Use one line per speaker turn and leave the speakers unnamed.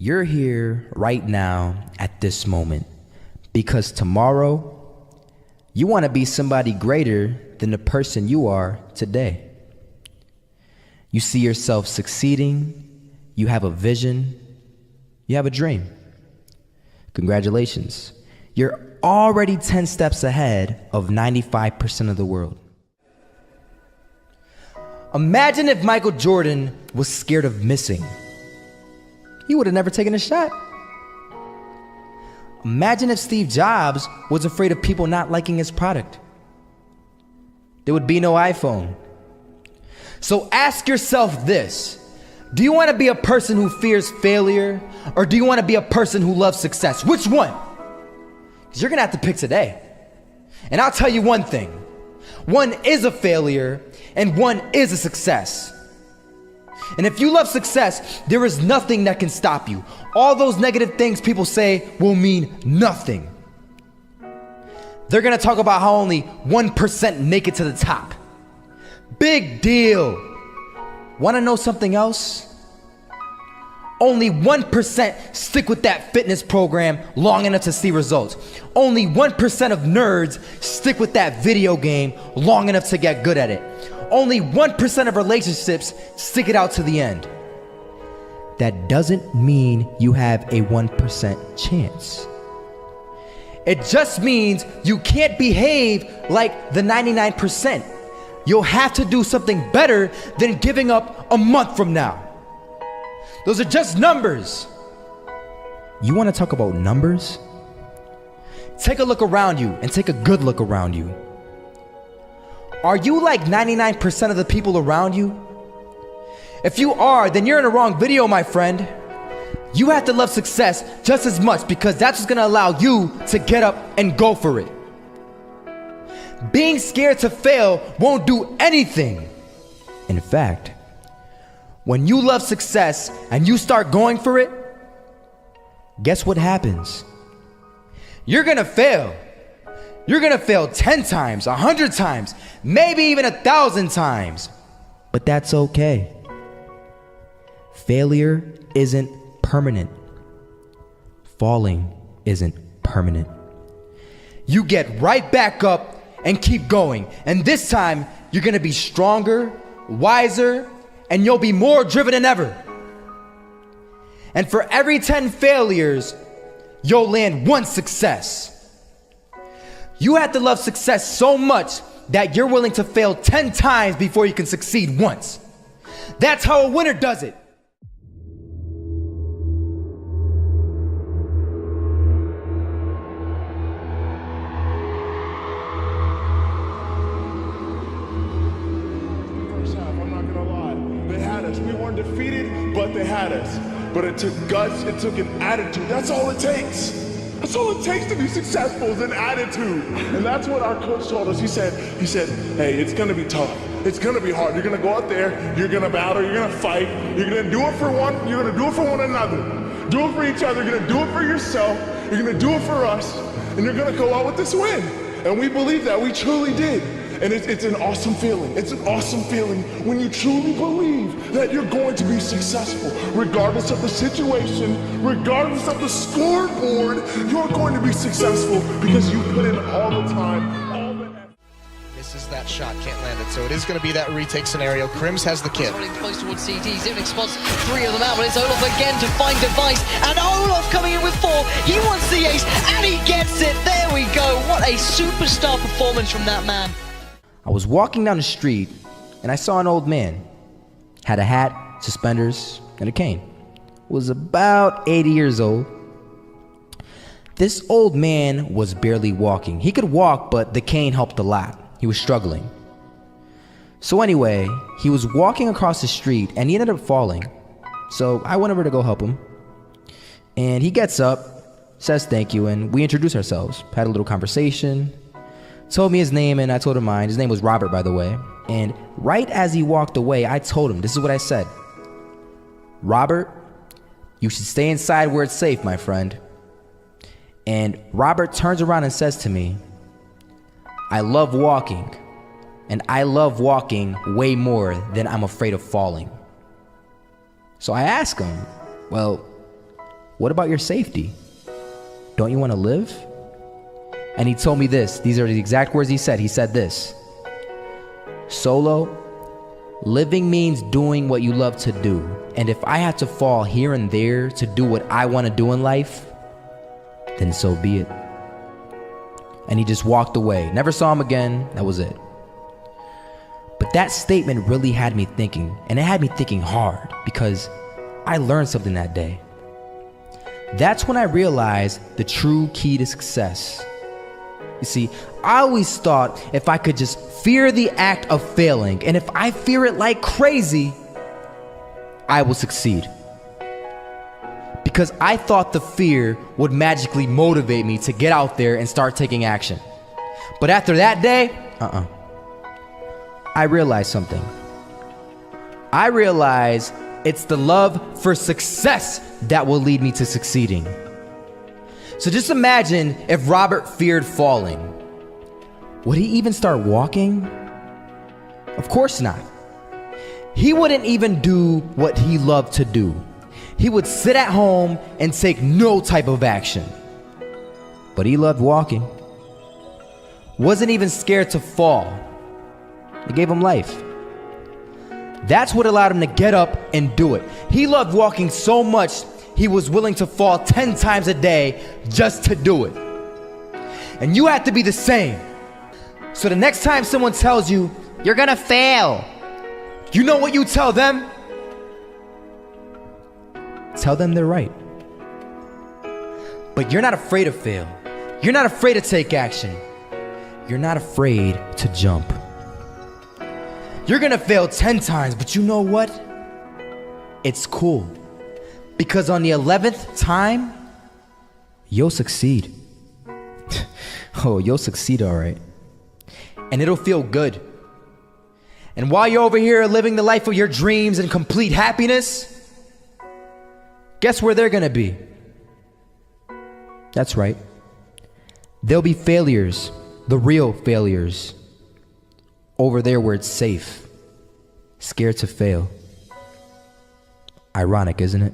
You're here right now at this moment because tomorrow you want to be somebody greater than the person you are today. You see yourself succeeding, you have a vision, you have a dream. Congratulations. You're already 10 steps ahead of 95% of the world. Imagine if Michael Jordan was scared of missing. He would have never taken a shot. Imagine if Steve Jobs was afraid of people not liking his product. There would be no iPhone. So ask yourself this: do you want to be a person who fears failure, or do you want to be a person who loves success? Which one? Because you're going to have to pick today. And I'll tell you one thing: one is a failure and one is a success. And if you love success, there is nothing that can stop you. All those negative things people say will mean nothing. They're gonna talk about how only 1% make it to the top. Big deal. Wanna know something else? Only 1% stick with that fitness program long enough to see results. Only 1% of nerds stick with that video game long enough to get good at it. Only 1% of relationships stick it out to the end. That doesn't mean you have a 1% chance. It just means you can't behave like the 99%. You'll have to do something better than giving up a month from now. Those are just numbers. You want to talk about numbers? Take a look around you and take a good look around you. Are you like 99% of the people around you? If you are, then you're in the wrong video, my friend. You have to love success just as much because that's what's gonna allow you to get up and go for it. Being scared to fail won't do anything. In fact, when you love success and you start going for it, guess what happens? You're gonna fail. You're gonna fail 10 times, 100 times, maybe even 1,000 times. But that's okay. Failure isn't permanent. Falling isn't permanent. You get right back up and keep going. And this time, you're gonna be stronger, wiser, and you'll be more driven than ever. And for every 10 failures, you'll land one success. You have to love success so much that you're willing to fail 10 times before you can succeed once. That's how a winner does it.
First half, I'm not gonna lie. They had us. We weren't defeated, but they had us. But it took guts, it took an attitude. That's all it takes. That's all it takes to be successful is an attitude. And that's what our coach told us. He said, hey, it's gonna be tough. It's gonna be hard. You're gonna go out there, you're gonna battle, you're gonna fight, you're gonna do it for one, you're gonna do it for one another. Do it for each other, you're gonna do it for yourself, you're gonna do it for us, and you're gonna go out with this win. And we believe that, we truly did. And it's an awesome feeling. It's an awesome feeling when you truly believe that you're going to be successful. Regardless of the situation, regardless of the scoreboard, you're going to be successful because you put in all the time, all the effort.
Misses that shot, can't land it. So it is going to be that retake scenario. Crims has the kid.
Running close towards CT, Zivnik spots 3 of them out, but it's Olaf again to find device, and Olaf coming in with 4. He wants the ace, and he gets it. There we go. What a superstar performance from that man.
I was walking down the street and I saw an old man. Had a hat, suspenders, and a cane. Was about 80 years old. This old man was barely walking. He could walk, but the cane helped a lot. He was struggling. So anyway, he was walking across the street and he ended up falling. So I went over to go help him. And he gets up, says thank you, and we introduced ourselves. Had a little conversation. Told me his name and I told him mine. His name was Robert, by the way. And right as he walked away, I told him, this is what I said. Robert, you should stay inside where it's safe, my friend. And Robert turns around and says to me, I love walking, and I love walking way more than I'm afraid of falling. So I ask him, well, what about your safety? Don't you want to live? And he told me this. These are the exact words he said. He said this: Solo, living means doing what you love to do. And if I have to fall here and there to do what I want to do in life, then so be it. And he just walked away. Never saw him again. That was it. But that statement really had me thinking, and it had me thinking hard, because I learned something that day. That's when I realized the true key to success. You see, I always thought if I could just fear the act of failing, and if I fear it like crazy, I will succeed. Because I thought the fear would magically motivate me to get out there and start taking action. But after that day, I realized something. I realized it's the love for success that will lead me to succeeding. So just imagine if Robert feared falling. Would he even start walking? Of course not. He wouldn't even do what he loved to do. He would sit at home and take no type of action. But he loved walking. Wasn't even scared to fall. It gave him life. That's what allowed him to get up and do it. He loved walking so much, he was willing to fall 10 times a day just to do it. And you have to be the same. So the next time someone tells you, you're gonna fail, you know what you tell them? Tell them they're right. But you're not afraid to fail. You're not afraid to take action. You're not afraid to jump. You're gonna fail 10 times, but you know what? It's cool. Because on the 11th time, you'll succeed. Oh, you'll succeed, all right. And it'll feel good. And while you're over here living the life of your dreams and complete happiness, guess where they're gonna be? That's right. They'll be failures, the real failures. Over there where it's safe, scared to fail. Ironic, isn't it?